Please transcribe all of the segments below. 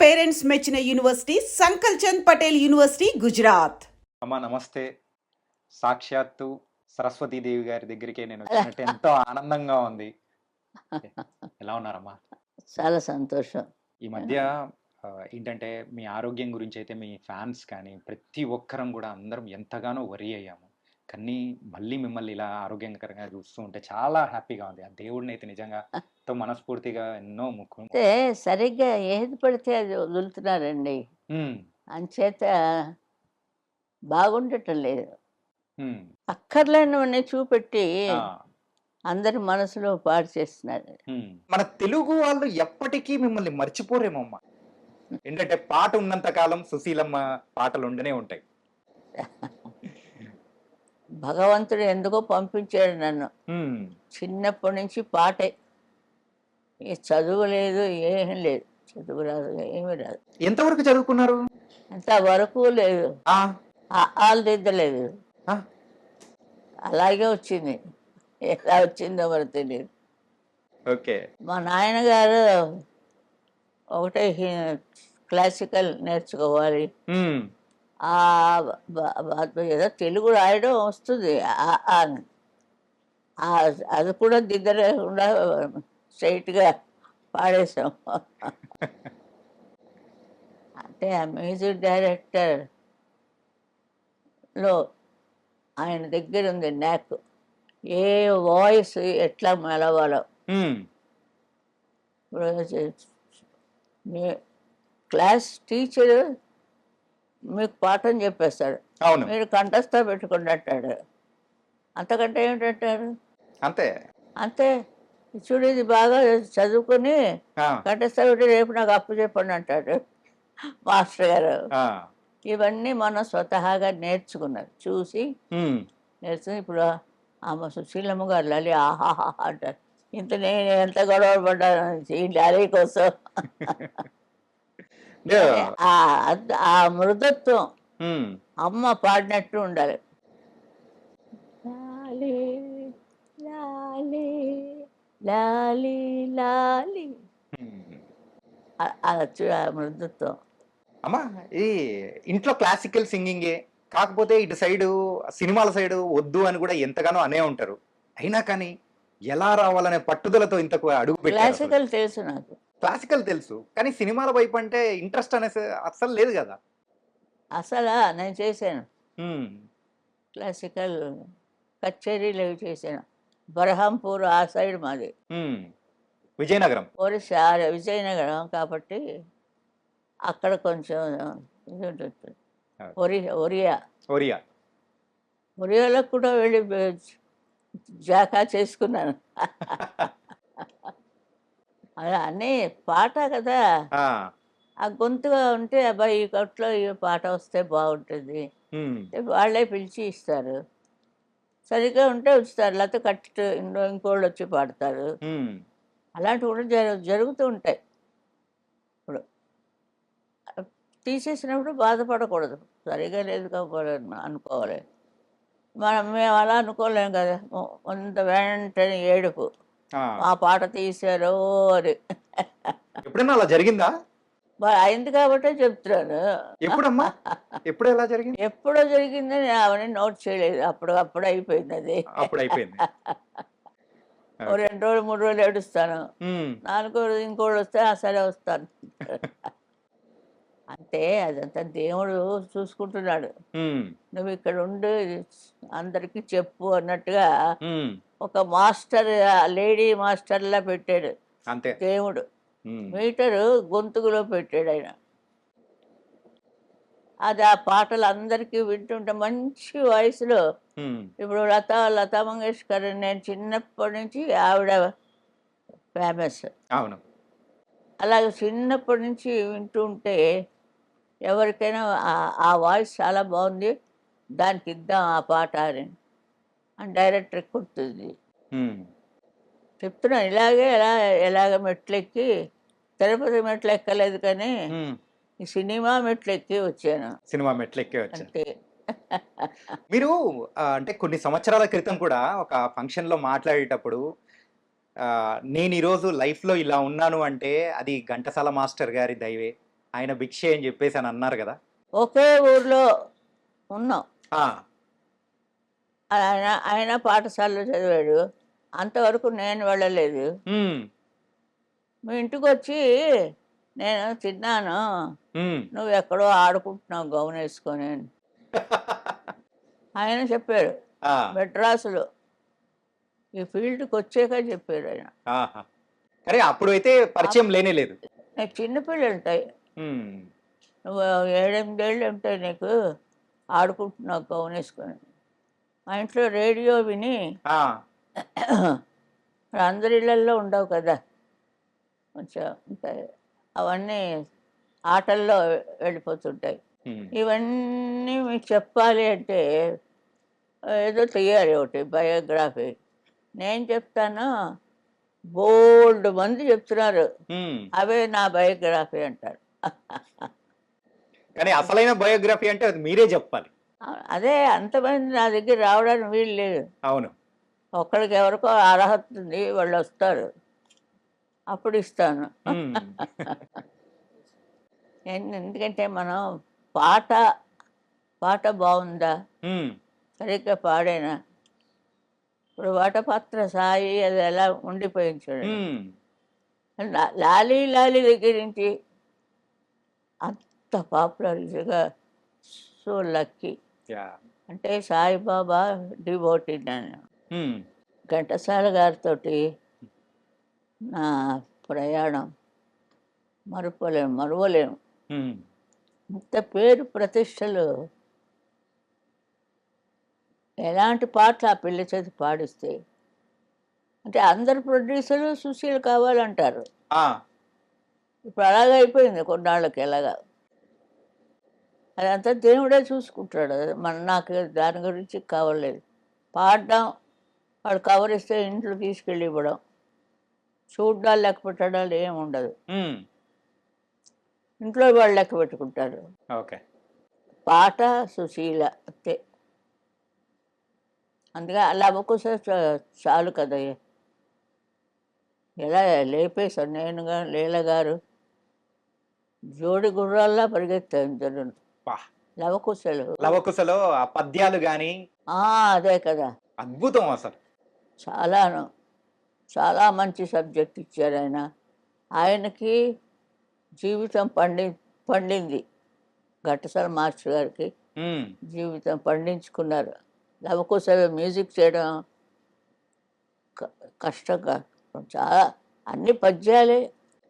Parents మెచ్చిన university సంకల్ Chand Patel university Gujarat. అమ్మా నమస్తే. సాక్షాత్తు సరస్వతీదేవి గారి దగ్గరికే నేను వచ్చినట్టు ఎంతో ఆనందంగా ఉంది. ఎలా ఉన్నారమ్మా? చాలా సంతోషం. ఈ మధ్య ఏంటంటే మీ ఆరోగ్యం గురించి అయితే మీ ఫ్యాన్స్ కానీ ప్రతి ఒక్కరం కూడా అందరం ఎంతగానో వరీ అయ్యాము. కానీ మళ్ళీ మిమ్మల్ని ఇలా ఆరోగ్యకరంగా చూస్తూ ఉంటే చాలా హ్యాపీగా ఉంది. ఆ దేవుడిని అయితే నిజంగా ఎంతో మనస్ఫూర్తిగా ఎన్నో అంటే సరిగ్గా ఏది పడితే అది వదులుతున్నారండి. అంచేత బాగుండటం లేదు. అక్కర్లేనివన్నీ చూపెట్టి అందరి మనసులో పాడు చేస్తున్నారు. మన తెలుగు వాళ్ళు ఎప్పటికీ మిమ్మల్ని మర్చిపోరేమో అమ్మా. ఏంటంటే పాట ఉన్నంత కాలం సుశీలమ్మ పాటలు ఉండనే ఉంటాయి. భగవంతుడు ఎందుకో పంపించాడు నన్ను. చిన్నప్పటి నుంచి పాటే. చదువు లేదు, ఏం లేదు. చదువు రాదు, ఏమీ రాదు. ఎంతవరకు చదువుకున్నారు? అంతవరకు లేదు. ఆలు దిద్దలేదు. అలాగే వచ్చింది. ఎలా వచ్చిందో మరి తెలియదు. ఓకే. మా నాయనగారు ఒకటే క్లాసికల్ నేర్చుకోవాలి, ఏదో తెలుగు రాయడం వస్తుంది, అది కూడా దిద్దలేకుండా స్ట్రైట్గా పాడేసాం. అంటే ఆ మ్యూజిక్ డైరెక్టర్లో ఆయన దగ్గర ఉంది నాక్, ఏ వాయిస్ ఎట్లా మెలవాలో. క్లాస్ టీచర్ మీకు పాఠం చెప్పేస్తాడు, మీరు కంఠస్థ పెట్టుకుని అంటాడు. అంతకంటే ఏమిటంటారు? అంతే అంతే. చూడు, ఇది బాగా చదువుకుని కంఠస్థ పెట్టి రేపు నాకు అప్పు చెప్పండి అంటాడు మాస్టర్ గారు. ఇవన్నీ మనం స్వతహాగా నేర్చుకున్నారు, చూసి నేర్చుకుని. ఇప్పుడు ఆమె సుశీలమ్మ గారు లాలి ఆహాహా అంటారు. ఇంత నేను ఎంత గొడవ పడ్డాను ఈ లాలి కోసం. ఆ మృదత్వం అమ్మ పాడినట్టు ఉండాలి. లాలి లాలి లాలి లాలి, ఆ మృదత్వం. అమ్మా ఇది ఇంట్లో క్లాసికల్ సింగింగే, కాకపోతే ఇటు సైడు సినిమాల సైడు వద్దు అని కూడా ఎంతగానో అనే ఉంటారు. అయినా కానీ ఎలా రావాలనే పట్టుదలతో ఇంతకు అడుగు పెట్టారు. క్లాసికల్ తెలుసు నాకు. క్లాసికల్ తెలుసు, కానీ సినిమాల వైపు అంటే ఇంట్రెస్ట్ అనేసి అస్సలు లేదు కదా. అసలు నేను చేశాను క్లాసికల్ కచేరీలు అవి చేశాను. బరహంపూర్ ఆ సైడ్ మాది, విజయనగరం, ఒరిస్సా విజయనగరం. కాబట్టి అక్కడ కొంచెం ఇది ఉంటుంది. ఒరియాలో కూడా వెళ్ళి జాకా చేసుకున్నాను. అలా అన్నీ పాట కదా, ఆ గొంతుగా ఉంటే అబ్బాయి ఈ కొట్లో ఈ పాట వస్తే బాగుంటుంది, వాళ్ళే పిలిచి ఇస్తారు. సరిగ్గా ఉంటే ఉంచుతారు, లేకపోతే కట్టి ఇంకోళ్ళు వచ్చి పాడతారు. అలాంటివి కూడా జరుగుతూ ఉంటాయి. ఇప్పుడు తీసేసినప్పుడు బాధపడకూడదు, సరిగా లేదు కాకపోవాలి అనుకోవాలి. మేము అలా అనుకోలేం కదా. కొంత వెంటనే ఏడుపు, ఆ పాట తీశారో అని. ఎప్పుడైనా అలా జరిగిందా? అయింది కాబట్టే చెప్తున్నాను. ఎప్పుడమ్మా? ఎప్పుడు ఎలా జరిగింది? ఎప్పుడో జరిగిందని అవన్నీ నోట్ చేయలేదు. అప్పుడు అయిపోయింది అది. అప్పుడు అయిపోయింది. 2 రోజులు 3 రోజులు ఏడుస్తాను. 4వ రోజు ఇంకోళ్ళు వస్తే సరే వస్తాను. అంతే, అదంతా దేవుడు చూసుకుంటున్నాడు. నువ్వు ఇక్కడ ఉండు, అందరికీ చెప్పు అన్నట్టుగా ఒక మాస్టర్, లేడీ మాస్టర్లా పెట్టాడు అంతే దేవుడు. మీటరు గొంతుకులో పెట్టాడు ఆయన. అది ఆ పాటలు అందరికీ వింటుంటే మంచి వయసులో. ఇప్పుడు లతా మంగేష్కర్, నేను చిన్నప్పటి నుంచి ఆవిడ ఫేమస్. అవును. అలాగే చిన్నప్పటి నుంచి వింటూ ఉంటే ఎవరికైనా ఆ వాయిస్ చాలా బాగుంది, దానికి ఇద్దాం ఆ పాట అని డైరెక్టర్ కుడుతుంది. చెప్తున్నాను ఇలాగే ఎలాగ మెట్లెక్కి, తిరుపతి మెట్లు ఎక్కలేదు కానీ ఈ సినిమా మెట్లు ఎక్కి వచ్చాను. సినిమా మెట్లు ఎక్కి వచ్చాను. అంతే. మీరు అంటే కొన్ని సంవత్సరాల క్రితం కూడా ఒక ఫంక్షన్లో మాట్లాడేటప్పుడు నేను ఈరోజు లైఫ్లో ఇలా ఉన్నాను అంటే అది ఘంటసాల మాస్టర్ గారి దయవే ఆయన భిక్షే అని చెప్పేసి అని అన్నారు కదా. ఒకే ఊర్లో ఉన్నాం. ఆ, ఆయన ఆయన పాఠశాలలో చదివాడు. అంతవరకు నేను వెళ్ళలేదు. ఉమ్, మీ ఇంటికి వచ్చి నేను తిన్నాను, ఉమ్. నువ్వు ఎక్కడో ఆడుకుంటున్నావు గౌన్ వేసుకొని అని ఆయన చెప్పాడు. ఆ, మెడ్రాసులో ఈ ఫీల్డ్కి వచ్చాక చెప్పాడు ఆయన. ఆహా. అరే అప్పుడు అయితే పరిచయం లేనే లేదు. నీకు చిన్నపిల్లలు ఉంటాయి, ఉమ్, నువ్వు 7-8 ఏళ్ళు ఉంటాయి నీకు, ఆడుకుంటున్నావు గౌన్ వేసుకొని. మా ఇంట్లో రేడియో విని ఆ, మరి అందరి ఇళ్ళల్లో ఉండవు కదా, కొంచెం ఉంటాయి, అవన్నీ ఆటల్లో వెళ్ళిపోతుంటాయి. ఉమ్, ఇవన్నీ మీకు చెప్పాలి అంటే ఏదో తీయాలి ఒకటి బయోగ్రఫీ. నేను చెప్తాను, బోల్డ్ మంది చెప్తున్నారు, ఉమ్. అవే నా బయోగ్రఫీ అంటారు. కానీ అసలైన బయోగ్రఫీ అంటే అది మీరే చెప్పాలి. అదే అంతమంది నా దగ్గర రావడానికి వీలు లేదు. అవును. ఒక్కడికి ఎవరికో అర్హత ఉంది, వాళ్ళు వస్తారు, అప్పుడు ఇస్తాను. ఉమ్, ఎందుకంటే మనం పాట పాట బాగుందా, ఉమ్, సరిగ్గా పాడేనా. ఇప్పుడు వటపత్ర సాయి అది ఎలా ఉండిపోయింది చూడండి. ఉమ్. లాలీ లాలీ దగ్గర నుంచి అంత పాపులర్గా, సో లక్కీ. యా. అంటే సాయిబాబా డివోటీ నేను. ఉమ్, ఘంటసాల గారితో నా ప్రయాణం మరువలేము. ఉమ్. ఇంత పేరు ప్రతిష్టలు, ఎలాంటి పాటలు ఆ పిల్ల చేతి పాడిస్తే, అంటే అందరు ప్రొడ్యూసర్లు సుశీల్ కావాలంటారు. ఆ, ఇప్పుడు అలాగే అయిపోయింది కొన్నాళ్ళకి. ఎలాగా అదంతా దేవుడే చూసుకుంటాడు. నాకు దాని గురించి కావలేదు. పాడడం, వాడు కవర్ ఇస్తే ఇంట్లో తీసుకెళ్ళి ఇవ్వడం, చూడ్డాలు లెక్క పెట్టడాలు ఏమి ఉండదు. ఉమ్. ఇంట్లో వాళ్ళు లెక్క పెట్టుకుంటారు. ఓకే. పాట సుశీల అంతే. అందుకే అలా అవ్వకోసే చాలు కదా. ఎలా లేపేశారు నేనుగా లీల గారు, జోడి గుర్రాల్లా పరిగెత్తారు ఇద్దరు వా. లవకుశలు. లవకుశలో ఆ పద్యాలు గాని అదే కదా, అద్భుతం అసలు. చాలా మంచి సబ్జెక్ట్ ఇచ్చారు ఆయన. ఆయనకి జీవితం పండింది. ఘంటసాల మాస్టర్ గారికి ఉమ్, జీవితం పండించుకున్నారు. లవకుశ మ్యూజిక్ చేయడం కష్టంగా, చాలా అన్ని పద్యాలే.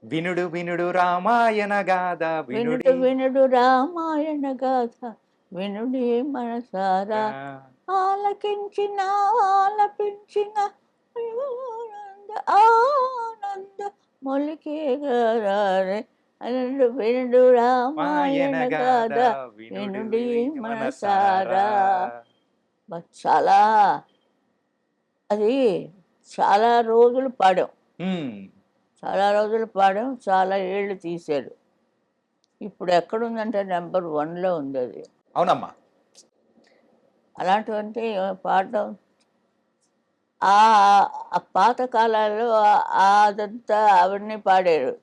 వినుడు వినుడు రామాయణ గాథ వినుడు వినుడు రామాయణ గాథ, వినుడి మనసారా, ఆలకించిన ఆలపించిన ఆనంద మొలికే గారే, వినుడు వినుడు రామాయణ గాథ, వినుడి మనసారా. చాలా అది చాలా రోజులు పాడాం. చాలా ఏళ్ళు తీశారు. ఇప్పుడు ఎక్కడుందంటే నెంబర్ 1లో ఉంది అది. అవునమ్మా. అలాంటివంటే పాడడం ఆ పాత కాలాల్లో అదంతా అవన్నీ పాడారు.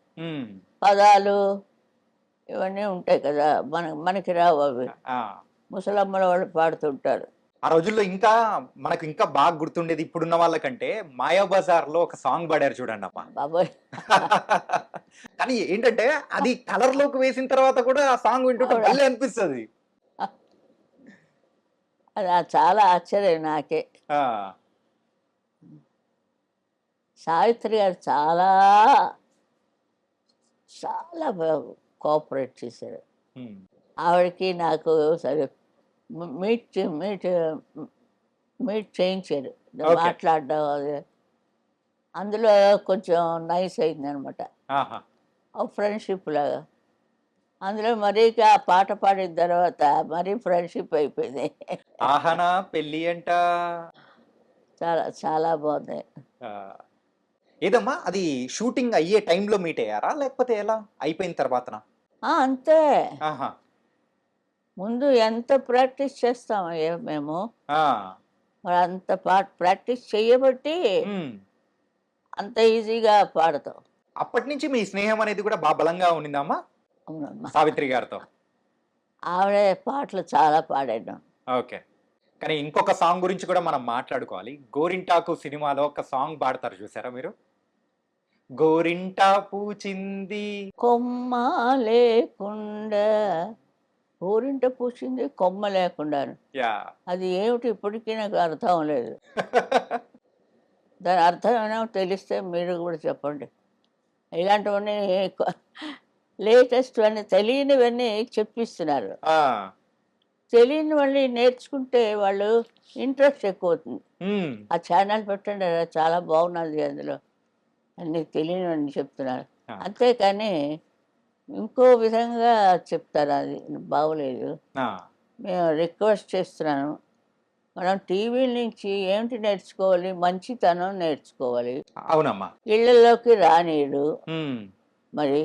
పదాలు ఇవన్నీ ఉంటాయి కదా, మనకి రావు అవి. ముసలమ్మల వాళ్ళు పాడుతుంటారు. ఆ రోజుల్లో ఇంకా మనకు ఇంకా బాగా గుర్తుండేది ఇప్పుడున్న వాళ్ళకంటే మాయాబజార్ లో ఒక సాంగ్ పాడారు చూడండి అమ్మా. బాబోయ్. కానీ ఏంటంటే అది కలర్ లోకి వేసిన తర్వాత కూడా ఆ సాంగ్ వింటుంటే భలే అనిపిస్తుంది. అది చాలా ఆశ్చర్యం నాకే. సావిత్రి గారు చాలా చాలా కోఆపరేట్ చేశారు. ఆవిడకి నాకు సరే మీట్ చేయించారు, మాట్లాడడం అది. అందులో కొంచెం నైస్ అయింది అనమాట, ఫ్రెండ్షిప్ లాగా. అందులో మరీ ఆ పాట పాడిన తర్వాత మరీ ఫ్రెండ్షిప్ అయిపోయింది. ఆహనా పెళ్ళి అంట చాలా చాలా బాగుంది. ఏదమ్మా అది షూటింగ్ అయ్యే టైంలో మీట్ అయ్యారా లేకపోతే ఎలా అయిపోయిన తర్వాత? అంతే. ముందు ఎంత ప్రాక్టీస్ చేస్తాం మేము, మరి అంత ప్రాక్టీస్ చేయబట్టి అంత ఈజీగా పాడతాం. అప్పటి నుంచి మీ స్నేహం అనేది కూడా బాగా బలంగా ఉండిందమ్మా? అవునమ్మా. సావిత్రి గారితో. ఆవిడ పాటలు చాలా పాడాను. ఓకే. కానీ ఇంకొక సాంగ్ గురించి కూడా మనం మాట్లాడుకోవాలి. 'గోరింటాకు' సినిమాలో ఒక సాంగ్ పాడతారు చూసారా మీరు? గోరింటా పూచింది. కొమ్మ లేకుండా ఊరింట పూసింది కొమ్మ లేకుండాను. యాహ్! అది ఏమిటి ఇప్పటికీ నాకు అర్థం లేదు. దాని అర్థం ఏమైనా తెలిస్తే మీరు కూడా చెప్పండి. ఇలాంటివన్నీ లేటెస్ట్ అన్నీ తెలియనివన్నీ చెప్పిస్తున్నారు. ఆ! తెలియనివన్నీ నేర్చుకుంటే వాళ్ళు ఇంట్రెస్ట్ ఎక్కువ అవుతుంది. హ్మ్. ఆ ఛానల్ పెట్టండి, చాలా బాగున్నది అందులో అన్నీ తెలియనివన్నీ చెప్తున్నారు. ఆ! అంతేకాని ఇంకో విధంగా చెప్తారు, అది బాగోలేదు. ఆ! మేము రిక్వెస్ట్ చేస్తున్నాను, మనం టీవీ నుంచి ఏమిటి నేర్చుకోవాలి? మంచితనం నేర్చుకోవాలి. అవునమ్మా. ఇళ్ళల్లోకి రానీయడు. హ్మ్. మరి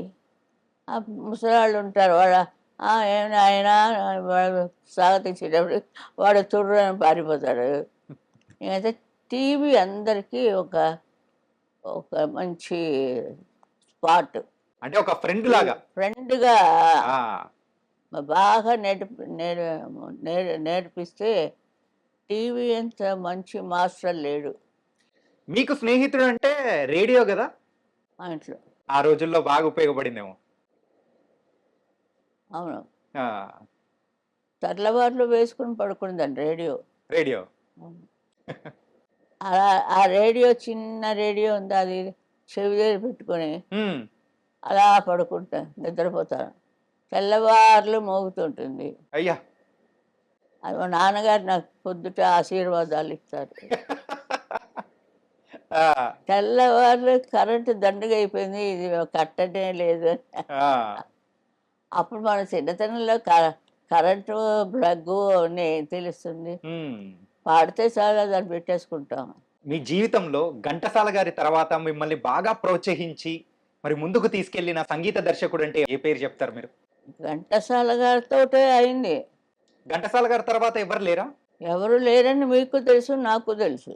ఆ ముసలాళ్ళు ఉంటారు, ఏమి నాయనా వాడు స్వాగతించేటప్పుడు వాడు తుర్రని పారిపోతాడు. ఇంకైతే టీవీ అందరికీ ఒక ఒక మంచి స్పాట్. అంటే ఒక ఫ్రెండ్ లాగా. ఫ్రెండ్గా ఆ! బాగా నేర్పిస్తే టీవీ అంత మంచి మాస్టర్ లేడు మీకు స్నేహితుడు అంటే రేడియో గదా! మా ఇంట్లో. ఆ రోజుల్లో బాగా ఉపయోగపడిందేమో. అవును. ఆ! తెల్లవారులు వేసుకుని పడుకుందండి రేడియో. రేడియో. అలా ఆ రేడియో, చిన్న రేడియో ఉంది, అది చెవి దగ్గర పెట్టుకొని హ్మ్. అలా పడుకుంటా నిద్రపోతాను. తెల్లవారులు మోగుతుంటుంది. అయ్యా! అది మా నాన్నగారు నాకు పొద్దుట ఆశీర్వాదాలు ఇస్తారు. ఆ! తెల్లవారులు కరెంటు దండుగా అయిపోయింది, ఇది కట్టనే లేదు అని. ఆ! అప్పుడు మన చిన్నతనంలో కరెంటు ప్లగ్గు అవన్నీ ఏం తెలుస్తుంది? హ్మ్. పాడితే చాలా దాన్ని పెట్టేసుకుంటాం. మీ జీవితంలో ఘంటసాల గారి తర్వాత మిమ్మల్ని బాగా ప్రోత్సహించి, మరి ముందుకు తీసుకెళ్ళిన సంగీత దర్శకుడంటే ఏ పేరు చెప్తారు మీరు? ఘంటసాల గారితోటే అయింది. ఘంటసాల గారి తర్వాత ఎవరు లేరా? ఎవరు లేరని మీకు తెలుసు, నాకు తెలుసు.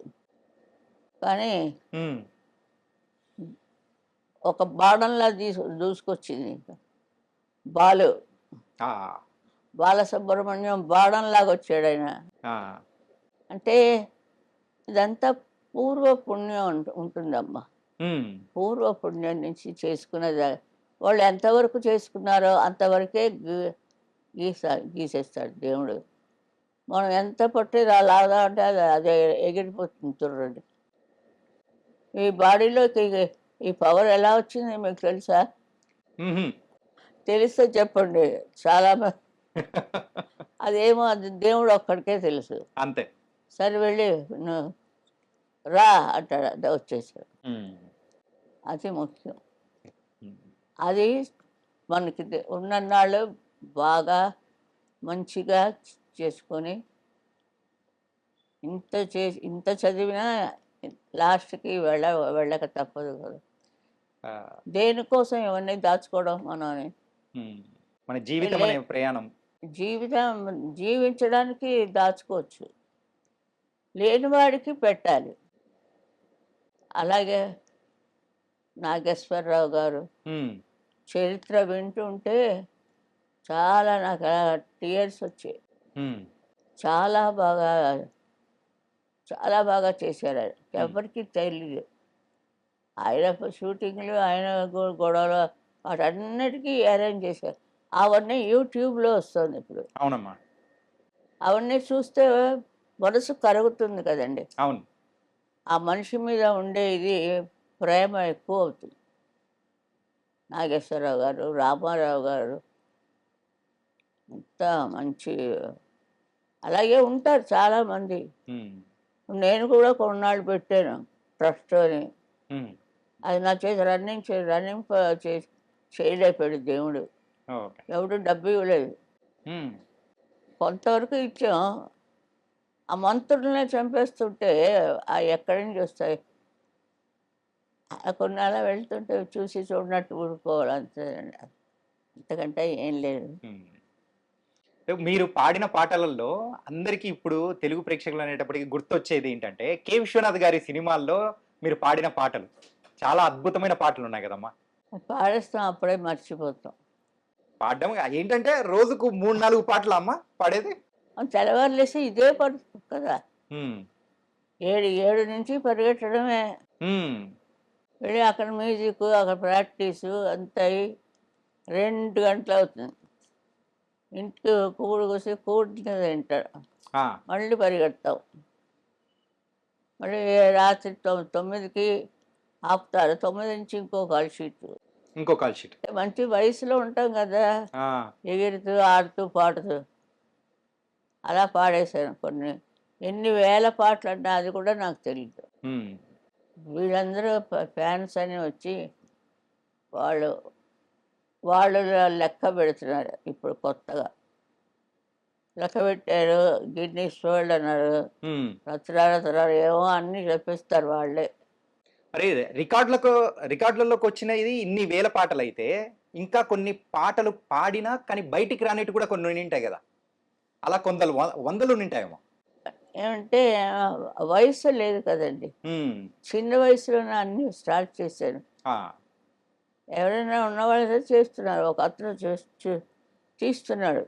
కానీ హ్మ్. ఒక బాణంలా దూసుకొచ్చింది బాలు. ఆ! బాలసుబ్రహ్మణ్యం బాణంలాగా వచ్చాడు ఆయన. ఆ! అంటే ఇదంతా పూర్వ పుణ్యం ఉంటుందమ్మా. హ్మ్. పూర్వ పుణ్యం నుంచి చేసుకున్నది. వాళ్ళు ఎంతవరకు చేసుకున్నారో అంతవరకే గీసేస్తాడు దేవుడు. మనం ఎంత పట్టి లాగా అంటే అదే ఎగిరిపోతుంది చూడండి. ఈ బాడీలోకి ఈ పవర్ ఎలా వచ్చింది మీకు తెలుసా? హుహు. తెలిస్తే చెప్పండి. చాలా అదేమో అది దేవుడు ఒక్కడికే తెలుసు. అంతే. సరే వెళ్ళి నువ్వు రా అంటాడు, అదే వచ్చేసాడు. హ్మ్. అది ముఖ్యం. హ్మ్. అది మనకి ఉన్నన్నాళ్ళు బాగా మంచిగా చేసుకొని ఇంత చదివినా లాస్ట్‌కి వెళ్ళక తప్పదు కదా! ఆ! దేనికోసం ఇవన్నీ దాచుకోవడం మనని? హ్మ్. మన జీవితం అనే ప్రయాణం. జీవితం జీవించడానికి దాచుకోవచ్చు. లేనివాడికి పెట్టాలి. అలాగే నాగేశ్వరరావు గారు హ్మ్. చరిత్ర వింటుంటే చాలా నాకు టీయర్స్ వచ్చాయి. హ్మ్. చాలా బాగా, చాలా బాగా చేశారు ఆయన. హ్మ్. ఎవరికీ తెలీదు. ఆయన షూటింగ్‌లు, ఆయన గొడవలు వాటన్నిటికీ అరేంజ్ చేశారు. అవన్నీ యూట్యూబ్‌లో వస్తుంది ఇప్పుడు. అవునమ్మా. అవన్నీ చూస్తే మనసు కరుగుతుంది కదండీ! అవును. ఆ మనిషి మీద ఉండే ఇది ప్రేమ ఎక్కువ అవుతుంది. నాగేశ్వరరావు గారు, రామారావు గారు అంత మంచి, అలాగే ఉంటారు చాలామంది. హ్మ్. నేను కూడా కొన్నాళ్ళు పెట్టాను ట్రస్ట్ అని. హ్మ్. అది నా చేతి రన్నింగ్ చేయలేకపోయాడు దేవుడు. ఓకే. ఎవడు డబ్బు ఇవ్వలేదు. హ్మ్. కొంతవరకు ఇచ్చాం. ఆ మంత్రులనే చంపేస్తుంటే ఎక్కడి నుంచి వస్తాయి? కొన్నాళ్ళ వెళ్తుంటే చూసి చూడనట్టు ఊరుకోవాలి అంతే. అంతకంటే ఏం లేదు. హ్మ్. మీరు పాడిన పాటలలో అందరికీ ఇప్పుడు తెలుగు ప్రేక్షకులు అనేటప్పటికి గుర్తొచ్చేది ఏంటంటే, 'కె. విశ్వనాథ్' గారి సినిమాల్లో మీరు పాడిన పాటలు. చాలా అద్భుతమైన పాటలున్నాయి గదమ్మా! పాడేస్తాం, అప్పుడే మర్చిపోతాం. పాడడం ఏంటంటే రోజుకు 3-4 పాటలా అమ్మ పాడేది? తెల్లవారులేసి ఇదే పడుతుంది కదా, హ్మ్. 7 నుంచి పరిగెట్టడమే. హ్మ్. వెళ్ళి అక్కడ మ్యూజిక్, అక్కడ ప్రాక్టీసు అంతా అయ్యి 2 గంటలు అవుతుంది. ఇంటికి కూడుకొస్తే కూడిన తింటాడు, ఆ! మళ్ళీ పరిగెడతాం. మళ్ళీ రాత్రి 9కి ఆపుతారు. 9 నుంచి ఇంకో కాల్ షీట్. ఇంకో కాల్ షీట్. మంచి వయసులో ఉంటాం కదా, ఆ! ఎగురుతూ ఆడుతూ పాడుతూ అలా పాడేశాను కొన్ని. ఎన్ని వేల పాటలు అన్నా అది కూడా నాకు తెలియదు. హ్మ్. వీళ్ళందరూ ఫ్యాన్స్ అని వచ్చి వాళ్ళు వాళ్ళు లెక్క పెడుతున్నారు ఇప్పుడు కొత్తగా. లెక్క పెట్టారు, గిన్నీస్ వరల్డ్ అన్నారు, హ్మ్. రచనాలు ఏమో అన్నీ చెప్పిస్తారు వాళ్ళే. మరి రికార్డులలోకి వచ్చినది ఇన్ని వేల పాటలైతే, ఇంకా కొన్ని పాటలు పాడినా కానీ బయటికి రానివి కూడా కొన్ని ఉండింటాయి గదా! అలా వందలు ఉండింటాయేమో. ఏమంటే వయసు లేదు కదండి. హ్మ్. చిన్న వయసులోనే అన్నీ స్టార్ట్ చేశాను. ఆ! ఎవరైనా ఉన్నవాళ్ళైతే చేస్తున్నారు. ఒక అతను తీస్తున్నాడు.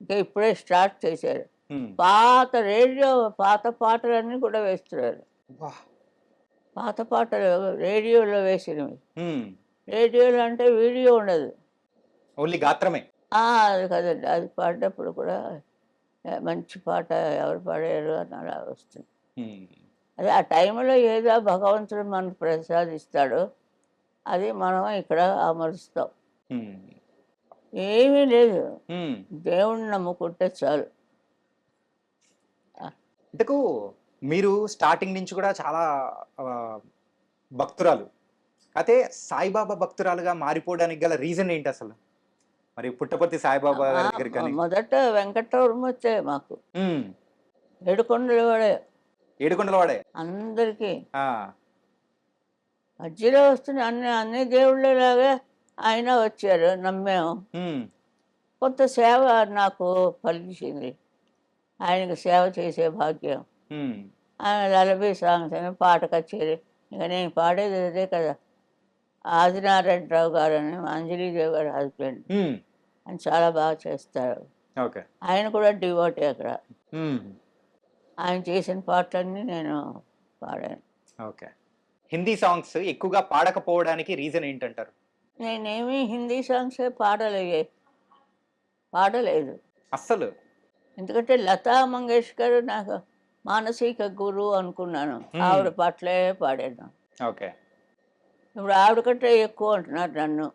ఇంకా ఇప్పుడే స్టార్ట్ చేశారు. హ్మ్. పాత పాటలన్నీ కూడా వేస్తున్నారు. వాహ్! పాత పాటలు రేడియోలో వేసినవి. హ్మ్. రేడియోలో అంటే వీడియో ఉండదు. ఓన్లీ గాత్రమే. అది కదండి. అది పాడినప్పుడు కూడా మంచి పాట ఎవరు పాడారు అని అలా వస్తుంది. హ్మ్. అదే ఆ టైంలో ఏదో భగవంతుడు మనకు ప్రసాదిస్తాడో అది మనం ఇక్కడ అమరుస్తాం. హ్మ్. ఏమీ లేదు. హ్మ్. దేవుణ్ణి నమ్ముకుంటే చాలు. ఇంతకు మీరు స్టార్టింగ్ నుంచి కూడా చాలా ఆహ్, భక్తురాలు. అయితే సాయిబాబా భక్తురాలుగా మారిపోవడానికి గల రీజన్ ఏంటసలు? మరి పుట్టపర్తి సాయిబాబా ఆ! గారి దగ్గరికి గాని మొదట వెంకటరమణ వచ్చాయి మాకు. హ్మ్. ఏడుకొండల వాడే ఏడుకొండలవాడే. అందరికీ. ఆ! మధ్యలో వస్తున్న అన్ని దేవుళ్ళలాగా ఆయన వచ్చారు, నమ్మాము. హ్మ్. కొంత సేవ నాకు ఫలించింది. ఆయనకు సేవ చేసే భాగ్యం. హ్మ్. ఆయన లలబీ సాంగ్స్ అని పాట కచేరీ. ఇక నేను పాడేది అదే కదా. ఆదినారాయణరావు గారని అంజలీదేవి గారి హస్బెండ్. హ్మ్. ఆయన చాలా బాగా చేస్తారు. ఓకే. ఆయన కూడా డివోటీ అక్కడ. హ్మ్. ఆయన చేసిన పాటలన్నీ నేను పాడాను. ఓకే. హిందీ సాంగ్స్ ఎక్కువగా పాడకపోవడానికి రీజన్ ఏంటంటారు? నేనేమి హిందీ సాంగ్సే పాడలేదు. అస్సలు. ఎందుకంటే లతా మంగేష్కర్ నాకు మానసిక గురువు అనుకున్నాను. హ్మ్. ఆవిడ పాటలే పాడాను. ఓకే. ఇప్పుడు ఆవిడ కంటే ఎక్కువ అంటున్నారు నన్ను.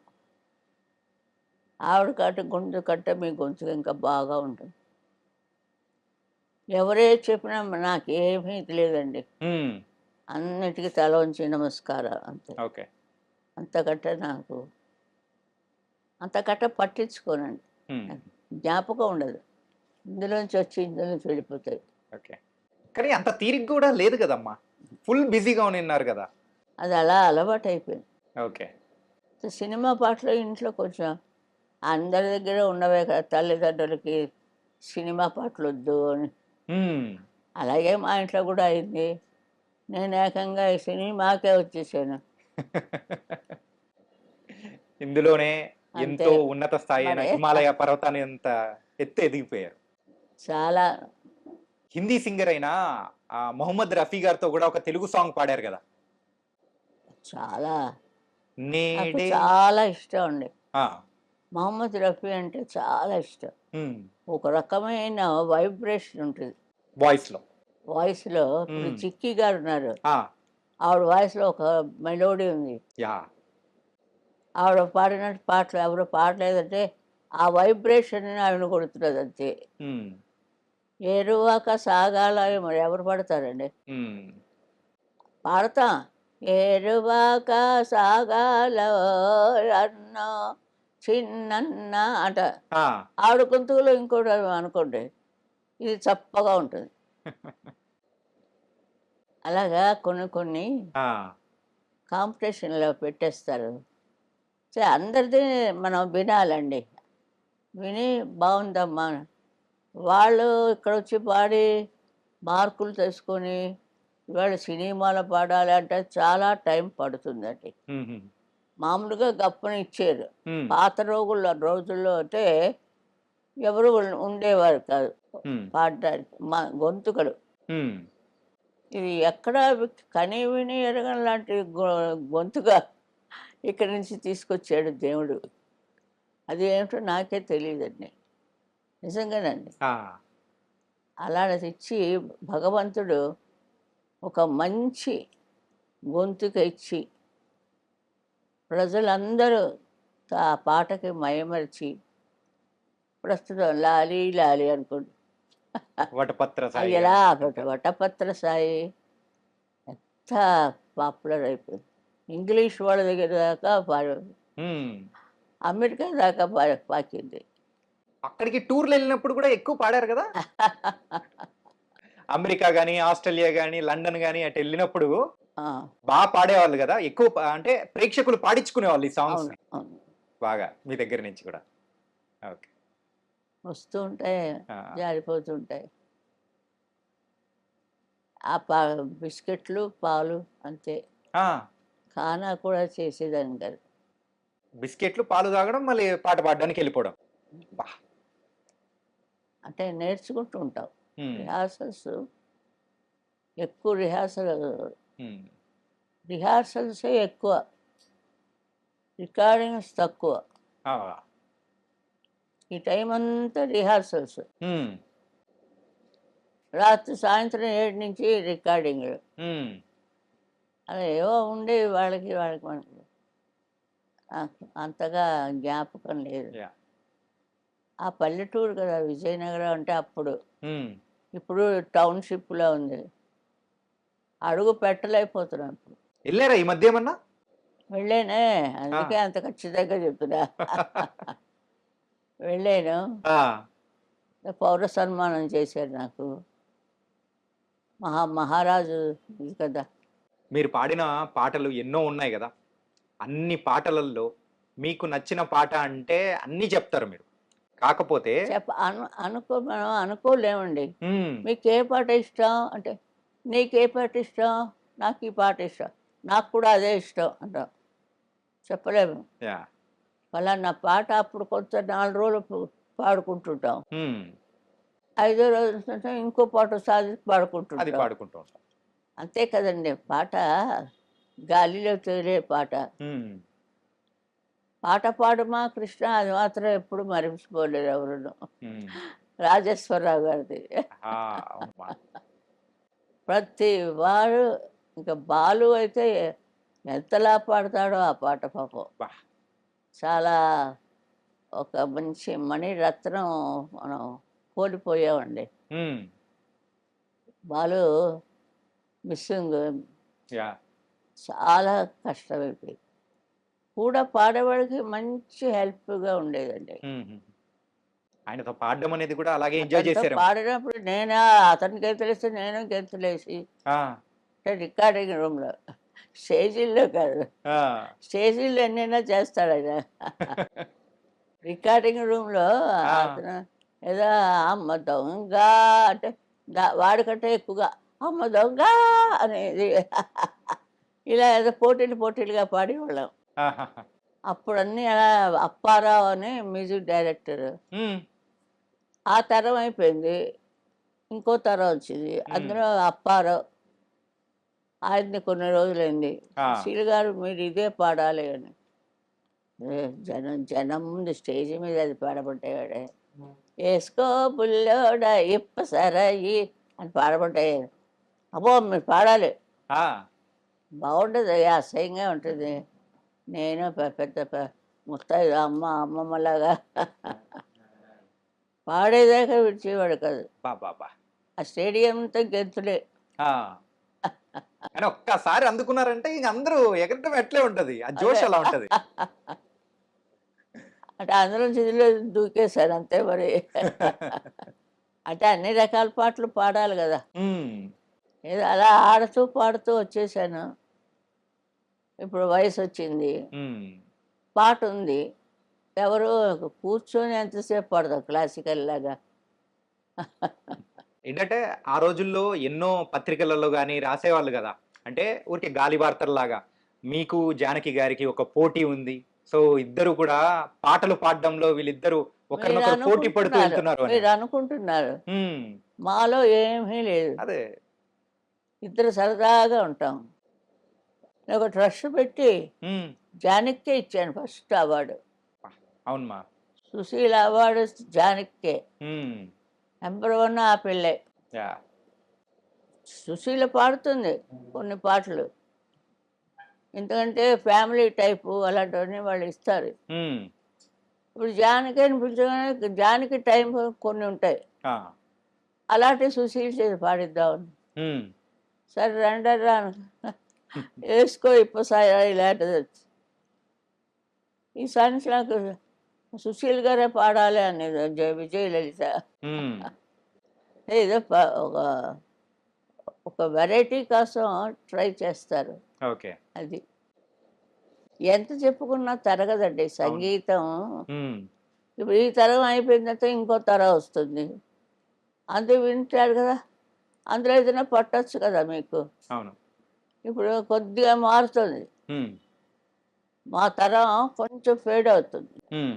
ఆవిడ గొంతు కంటే మీ గొంతు ఇంకా బాగా ఉంటుంది. ఎవరే చెప్పినా నాకేమీ తెలియదండి. హ్మ్. అన్నిటికీ తల వంచి నమస్కారాలు అంతే. ఓకే. అంతకంటే పట్టించుకోనండి. హ్మ్. నాకు జ్ఞాపకం ఉండదు. ఇందులోంచి వచ్చి ఇందులోంచి వెళ్ళిపోతాయి. ఓకే. కానీ అంత తీరిక గూడా లేదు గదమ్మా! ఫుల్ బిజీగా ఉన్నారు గదా! అది అలా అలవాటైపోయింది. ఓకే. సినిమా పాటలు ఇంట్లో కొంచెం అందరి దగ్గర ఉన్నవే కదా, తల్లిదండ్రులకి సినిమా పాటలు వద్దు అని. హ్మ్. అలాగే మా ఇంట్లో కూడా అయింది. నేను ఏకంగా ఈ సినిమాకే వచ్చేసాను. ఇందులోనే అంతే. ఎంతో ఉన్నత స్థాయి అయిన మరి హిమాలయ పర్వతాన్ని అంత ఎత్తు ఎదిగిపోయారు. చాలా హిందీ సింగర్ అయిన 'మొహమ్మద్ రఫీ' గారితో గూడా ఒక తెలుగు సాంగ్ పాడారు గదా! చాలా నాకు నేడే చాలా ఇష్టం అండి. ఆ! మహమ్మద్ రఫీ అంటే చాలా ఇష్టం. హ్మ్. ఒక రకమైన వైబ్రేషన్ ఉంటుంది వాయిస్‌లో. వాయిస్‌లో. ఇప్పుడు హ్మ్. చిక్కీ గారు ఉన్నారు. ఆ! ఆవిడ వాయిస్‌లో ఒక మెలోడీ ఉంది. యాహ్! ఆవిడ పాడినట్టు పాటలు ఎవరు పాడలేదంటే ఆ వైబ్రేషన్ని ఆవిడ కొడుతున్నది అంతే. హ్మ్. ఏరువాక సాగాల మరి ఎవరు పాడతారండి? హ్మ్. పాడతా. ఏరువాక సాగాల అన్నో చిన్నన్న అంట. ఆ! ఆవిడ గొంతులో ఇంకోటి అనుకోండి, ఇది చప్పగా ఉంటుంది. అలాగా కొన్ని కొన్ని ఆ! కాంపిటీషన్‌లో పెట్టేస్తారు. అందరిది మనం వినాలండి. విని బావుందమ్మా, వాళ్ళు ఇక్కడొచ్చి పాడి మార్కులు తెచ్చుకొని ఇవాళ సినిమాలో పాడాలి అంటే చాలా టైం పడుతుందండి. హుహు. మామూలుగా గప్పని ఇచ్చారు. ఉమ్, పాత రోజుల్లో అంటే ఎవరు ఉండేవారు కాదు ఉమ్, పాడడానికి మా గొంతుకలు. ఉమ్. ఇది ఎక్కడ కని విని ఎరగని లాంటి గొంతుగా ఇక్కడి నుంచి తీసుకొచ్చాడు దేవుడు. అది ఏమిటో నాకే తెలియదండి, నిజంగానండి. ఆ, అలాంటిది ఇచ్చి భగవంతుడు ఒక మంచి గొంతుక ఇచ్చి ప్రజలందరూ ఆ పాటకి మయమరిచి ప్రస్తుతం లాలి లాలి అనుకోండి. వటపత్ర అది సాయి ఎలా అంటారు. వటపత్ర సాయి ఎంత పాపులర్ అయిపోయింది. ఇంగ్లీష్ వాళ్ళ దగ్గర దాకా ఉమ్. అమెరికా దాకా పాకింది. అక్కడికి టూర్లు వెళ్ళినప్పుడు కూడా ఎక్కువ పాడారు కదా, అమెరికా గానీ ఆస్ట్రేలియా గానీ లండన్ గానీ అటు వెళ్ళినప్పుడు ఆ, బాగా పాడేవాళ్ళు కదా, ఎక్కువ అంటే ప్రేక్షకులు పాడించుకునేవాళ్ళు ఈ సాంగ్స్ అవును అవును. బాగా మీ దగ్గర నుంచి కూడా. ఓకే. వస్తూ ఉంటాయి, ఆ, జారిపోతుంటాయి. ఆ బిస్కెట్లు పాలు అంతే. ఆ, ఖానా కూడా చేసేదాన్ని కాదు. బిస్కెట్లు పాలు తాగడం మళ్ళీ పాట పాడడానికి వెళ్ళిపోవడం. బా. అంటే నేర్చుకుంటూ ఉంటాం. ఉమ్, రిహార్సల్స్ ఎక్కువ ఉమ్, రిహార్సల్సే ఎక్కువ, రికార్డింగ్స్ తక్కువ. ఆ, ఈ టైం అంతా రిహార్సల్స్. ఉమ్, రాత్రి సాయంత్రం 7 నుంచి రికార్డింగ్లు. ఉమ్, అలా ఏవో ఉండేవి వాళ్ళకి మనకి. నాకు అంతగా జ్ఞాపకం లేదు. యా, ఆ పల్లెటూరు కదా విజయనగరం అంటే అప్పుడు. ఉమ్. ఇప్పుడు టౌన్షిప్లో ఉంది. అడుగు పెట్టలేకపోతున్నాం ఇప్పుడు. వెళ్ళారా ఈ మధ్య ఏమన్నా? వెళ్ళానే, అందుకే అంత ఖచ్చితంగా చెప్తున్నా. వెళ్ళాను. ఆ, పౌర సన్మానం చేశారు నాకు. మహారాజు ఇది కదా. మీరు పాడిన పాటలు ఎన్నో ఉన్నాయి కదా, అన్ని పాటలలో మీకు నచ్చిన పాట అంటే అన్ని చెప్తారు మీరు. కాకపోతే మనం అనుకోలేమండి. ఉమ్, మీకు ఏ పాట ఇష్టం అంటే, నీకే పాట ఇష్టం, నాకు ఈ పాట ఇష్టం, నాకు కూడా అదే ఇష్టం అంటాం. చెప్పలేము. యా, ఫలానా పాట అప్పుడు కొంత 4 రోజులు పాడుకుంటుంటాం. ఉమ్, 5వ రోజు ఇంకో పాట సాధించి అది పాడుకుంటుంటాం. పాడుకుంటూ ఉంటాం. అంతే కదండి. పాట గాలిలో తేలే పాట. ఉమ్, పాట పాడుమా కృష్ణ అది మాత్రం ఎప్పుడు మరిచిపోలేరు ఎవరును. ఉమ్. రాజేశ్వరరావు గారిది. ఆ, అవునమ్మా. ప్రతి వాడు ఇంకా బాలు అయితే ఎంతలా పాడతాడో ఆ పాట పాపం. బా. చాలా ఒక మంచి మణిరత్నం మనం కోల్పోయామండి. ఉమ్, బాలు మిస్సింగ్ యా, చాలా కష్టమైపోయింది. కూడా పాడేవాడికి మంచి హెల్ప్గా ఉండేదండి. ఉమ్, ఉమ్. ఆయనతో పాడడం అనేది కూడా అలాగే ఎంజాయ్ అతనితో చేశారు. పాడినప్పుడు నేను అతనికి గెంతులేసి నేను గెంతులేసి ఆ, రికార్డింగ్ రూమ్లో, స్టేజీల్లో కాదు. ఆ. స్టేజీల్లో ఎన్నైనా చేస్తాడు ఆయన. రికార్డింగ్ రూమ్లో ఆ. అతను ఏదో అమ్మ దొంగ అంటే వాడికంటే ఎక్కువగా అమ్మ దొంగ అనేది ఇలా ఏదో పోటీలుగా పాడేవాళ్ళం. ఆహాహా. అప్పుడు అన్నీ అలా అప్పారావు అని మ్యూజిక్ డైరెక్టర్. ఉమ్, ఆ తరం అయిపోయింది, ఇంకో తరం వచ్చింది. అందులో అప్పారావు ఆయన్ని కొన్ని రోజులైంది. ఆ. శీల్ గారు మీరు ఇదే పాడాలి అని. జనం ముందు స్టేజ్ మీద అది పాడబట్టాడే. వేసుకో బుల్లోడ ఇప్ప సరయి అని పాడబట్టాయి. అబ్బో మీరు పాడాలి, ఆ, బాగుంటుంది, అసహ్యంగా ఉంటుంది. నేను పెద్ద ముత్తైదు అమ్మమ్మలాగా పాడేదాకా విడిచేవాడు కాదు. బా బా బా. ఆ స్టేడియం అంతా గెంతులే. ఆ. కానీ ఒక్కసారి అందుకున్నారంటే ఇంక అందరూ ఎగరటం ఎట్లే ఉంటది, ఆ జోష్ అలా ఉంటది. అంటే అందరం చిదిలో దూకేశారు అంతే మరి. అంటే అన్ని రకాల పాటలు పాడాలి కదా. ఉమ్, ఏదో అలా ఆడుతూ పాడుతూ వచ్చేసాను. ఇప్పుడు వయసు వచ్చింది, ఉమ్. పాట ఉంది, ఎవరు కూర్చొని ఎంతసేపు పాడతాం క్లాసికల్ లాగా. ఏంటంటే ఆ రోజుల్లో ఎన్నో పత్రికలలో గాని రాసేవాళ్ళు కదా, అంటే ఊరికే గాలి వార్తల్లాగా మీకు జానకి గారికి ఒక పోటీ ఉంది. సో ఇద్దరు కూడా పాటలు పాడడంలో వీళ్ళిద్దరు ఒకరినొకరు పోటీ పడుతూ వెళ్తున్నారు అని. మీరు అనుకుంటున్నారు, హ్మ్. మాలో ఏమీ లేదు. అదే. ఇద్దరు సరదాగా ఉంటాం. నేను ఒక ట్రస్ట్ పెట్టి హ్మ్. జానక్కే ఇచ్చాను ఫస్ట్ అవార్డు. అవునమ్మా. సుశీల అవార్డు జానక్కే. హ్మ్. నెంబర్ 1 ఆ పిల్లే. యాహ్! సుశీల పాడుతుంది కొన్ని పాటలు. ఎందుకంటే ఫ్యామిలీ టైపు అలాంటివన్నీ వాళ్ళు ఇస్తారు. హ్మ్. ఇప్పుడు జానకి అని పిలిచగానే జానకి టైం కొన్ని ఉంటాయి. ఆ! అలాంటి సుశీల చేసి పాడిద్దామని. హ్మ్. సరే రండర్రా వేసుకో ఇప్పసాయ ఇలాంటిది వచ్చి ఈ సాంగ్స్ నాకు సుశీల్ గారే పాడాలి అనేది విజయలలిత. హ్మ్. ఏదో ఒక వెరైటీ కోసం ట్రై చేస్తారు. ఓకే. అది ఎంత చెప్పుకున్నా తరగదండి సంగీతం. హ్మ్. ఇప్పుడు ఈ తరం అయిపోయిన తర్వాత ఇంకో తరం వస్తుంది. అందరూ వింటారు కదా, అందులో ఏదైనా పట్టొచ్చు కదా మీకు. అవును. ఇప్పుడు కొద్దిగా మారుతుంది. హ్మ్. మా తరం కొంచెం ఫేడ్ అవుతుంది. హ్మ్.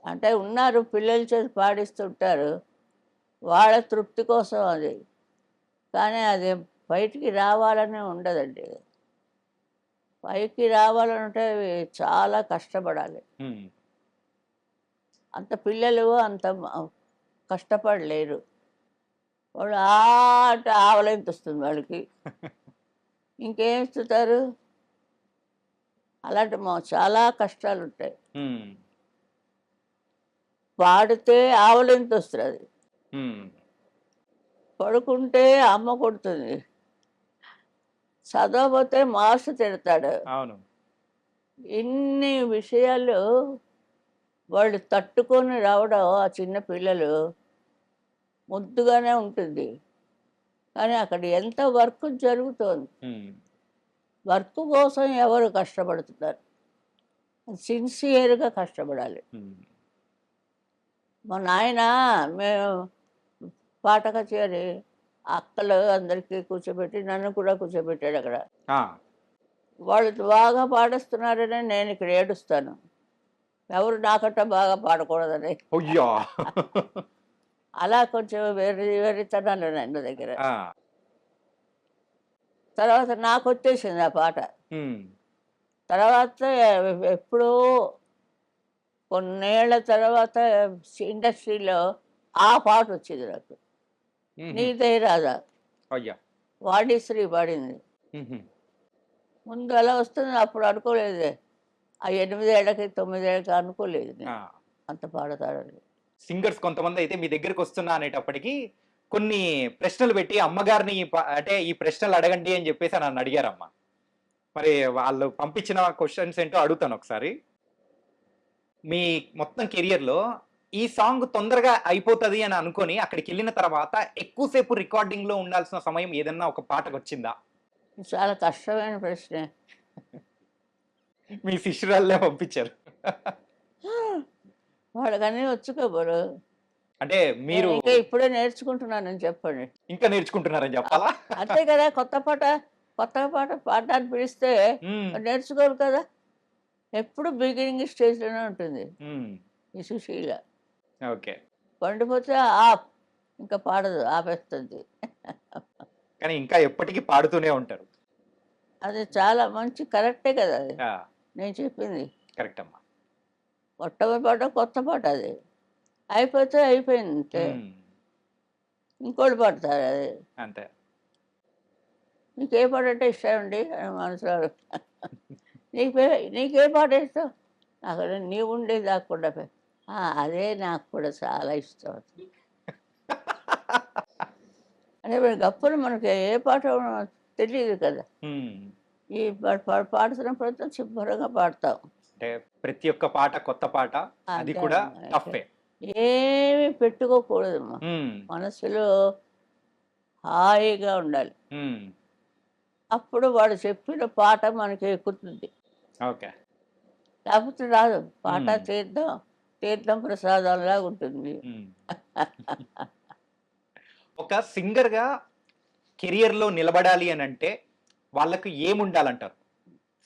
అంటే ఉన్నారు పిల్లల చేత పాడిస్తుంటారు, వాళ్ళ తృప్తి కోసం అది. కానీ అది బయటికి రావాలని ఉండదండి. పైకి రావాలంటే చాలా కష్టపడాలి. హ్మ్. అంత పిల్లలు అంత కష్టపడలేరు. వాళ్ళు అంటే ఆవలింత వస్తుంది వాళ్ళకి. ఇంకేం ఇస్తుంటారు? అలాంటి చాలా కష్టాలు ఉంటాయి. హ్మ్. పాడితే ఆవలింత వస్తుంది. హ్మ్. పడుకుంటే అమ్మ కొడుతుంది. చదవకపోతే మాస్టర్ తిడతాడు. అవును. ఇన్ని విషయాలు వాళ్ళు తట్టుకొని రావడం ఆ చిన్న పిల్లలు ముద్దుగానే ఉంటుంది. కానీ అక్కడ ఎంత వర్క్ జరుగుతోంది. హ్మ్. వర్క్ కోసం ఎవరు కష్టపడుతున్నారు? సిన్సియర్గా కష్టపడాలి. హ్మ్. మా నాయన మేము పాట కచేరి అక్కలు అందరికీ కూర్చోబెట్టి నన్ను కూడా కూర్చోబెట్టాడు అక్కడ. ఆ! వాళ్ళు బాగా పాడిస్తున్నారని నేను ఇక్కడ ఏడుస్తాను. ఎవరు నాకంటే బాగా పాడకూడదని. అయ్యా! అలా కొంచెం వెర్రితనాలు ఉన్నాయి నా దగ్గర. ఆ! తర్వాత నాకొచ్చేసింది ఆ పాట. హ్మ్. తర్వాత ఎప్పుడో కొన్నేళ్ల తర్వాత ఇండస్ట్రీలో ఆ పాట వచ్చింది నాకు. హుహు. నీదే రాధా అయ్యా! వాణిశ్రీ పాడింది. హుహు. ముందు అలా వస్తుంది అప్పుడు అనుకోలేదు. ఆ 8 ఏళ్ళకి 9 ఏళ్ళకి అనుకోలేదు నేను ఆ! అంత పాడతాడని. సింగర్స్ కొంతమందయితే మీ దగ్గరికొస్తున్నా అనేటప్పటికి కొన్ని ప్రశ్నలు పెట్టి అమ్మగారిని అంటే ఈ ప్రశ్నలు అడగండి అని చెప్పేసి నన్ను అడిగారమ్మ. మరి వాళ్ళు పంపించిన క్వెషన్స్ ఏంటో అడుగుతాను ఒకసారి. మీ మొత్తం కెరియర్‌లో ఈ సాంగ్ తొందరగా అయిపోతది అని అనుకోని అక్కడికెళ్ళిన తర్వాత ఎక్కువ సేపు రికార్డింగ్‌లో ఉండాల్సిన సమయం ఏదన్నా ఒక పాటకొచ్చిందా? చాలా కష్టమైన ప్రశ్నే. మీ శిష్యురాలినే పంపించారు. వాళ్ళకన్నీ వచ్చు కబురు. అంటే నేను మీరు ఇంకా ఇప్పుడే నేర్చుకుంటున్నానని చెప్పండి. ఇంకా నేర్చుకుంటున్నారని చెప్పాలా? అంతే కదా, కొత్త పాట పాడడానికి పిలిస్తే హ్మ్. నేర్చుకోరు కదా. ఎప్పుడు బిగినింగ్ స్టేజ్‌లోనే ఉంటుంది హ్మ్. ఈ సుశీల. ఓకే. పండిపోతే ఆఫ్, ఇంకా పాడదు, ఆపేస్తుంది. కానీ ఇంకా ఎప్పటికి పాడుతూనే ఉంటారు. అది చాలా మంచి కరెక్టే కదా అది ఆ! నేను చెప్పింది. కరెక్ట్ అమ్మా. మొట్టమొదటి పాట కొత్త పాట అది. అయిపోతే అయిపోయింది అంతే. హ్మ్. ఇంకోటి పాడతారు అది. అంతే. "నీకే పాట అంటే ఇష్టం అండి" అని మనసులో నీకే పాట ఇష్టం? నాకు నీవుండేది దాక్కుండా అదే నాకు కూడా చాలా ఇష్టం. అంటే మరి గప్పున మనకి ఏ పాట తెలియదు కదా. హ్మ్. ఈ పాడుతున్నప్పుడైతే శుభ్రంగా పాడతాం. అంటే ప్రతి ఒక్క పాట కొత్త పాట. అది అంతే కూడా అన్నమాట. టఫ్ఫే. ఏమి పెట్టుకోకూడదమ్మా. హ్మ్. మనసులో హాయిగా ఉండాలి. హ్మ్. అప్పుడు వాడు చెప్పిన పాట మనకి ఎక్కుతుంది. ఓకే. లేకపోతే రాదు. పాట హ్మ్. తీర్థం ప్రసాదంలాగా ఉంటుంది. హ్మ్. ఒక సింగర్‌గా కెరియర్‌లో నిలబడాలి అనంటే వాళ్ళకి ఏముండాలంటారు?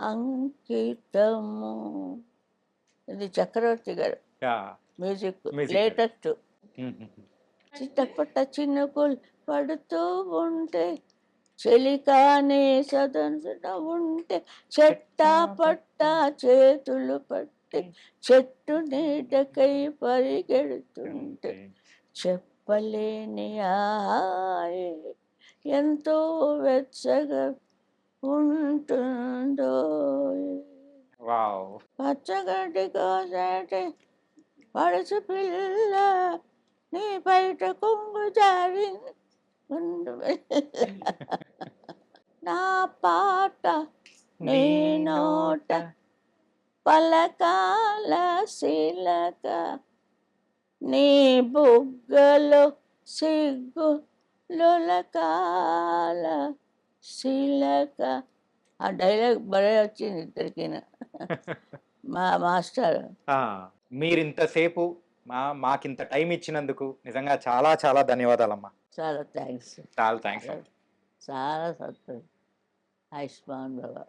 అంకితము. ఇది చక్రవర్తి గారు మ్యూజిక్, Music. లేటెస్ట్. చిట్టపట్ట చినుకులు పడుతూ ఉంటే, చెలికానే సదన ఉంటే, చెట్టా పట్ట చేతులు పట్టి చెట్టు నీడకై పరిగెడుతుంటే, చెప్పలేని హాయి ఎంతో వెచ్చగా ఉంటుందో. వావ్. పచ్చగడ్డి కోసేటి పడుచు పిల్ల నీ బయట కొంగు జారి ఉండు. నా పాట నీ నోట పలకాల శిలక, నీ బుగ్గలో సిగ్గు లొలకాల శిలక. ఆ డైలాగ్ భలే వచ్చింది ఇద్దరికి. మా మాస్టర్. మీరింతసేపు మాకింత టైం ఇచ్చినందుకు నిజంగా చాలా చాలా ధన్యవాదాలమ్మా. చాలా థ్యాంక్స్. చాలా థ్యాంక్స్. చాలా సంతోషం. ఆయుష్మాన్ బాబా.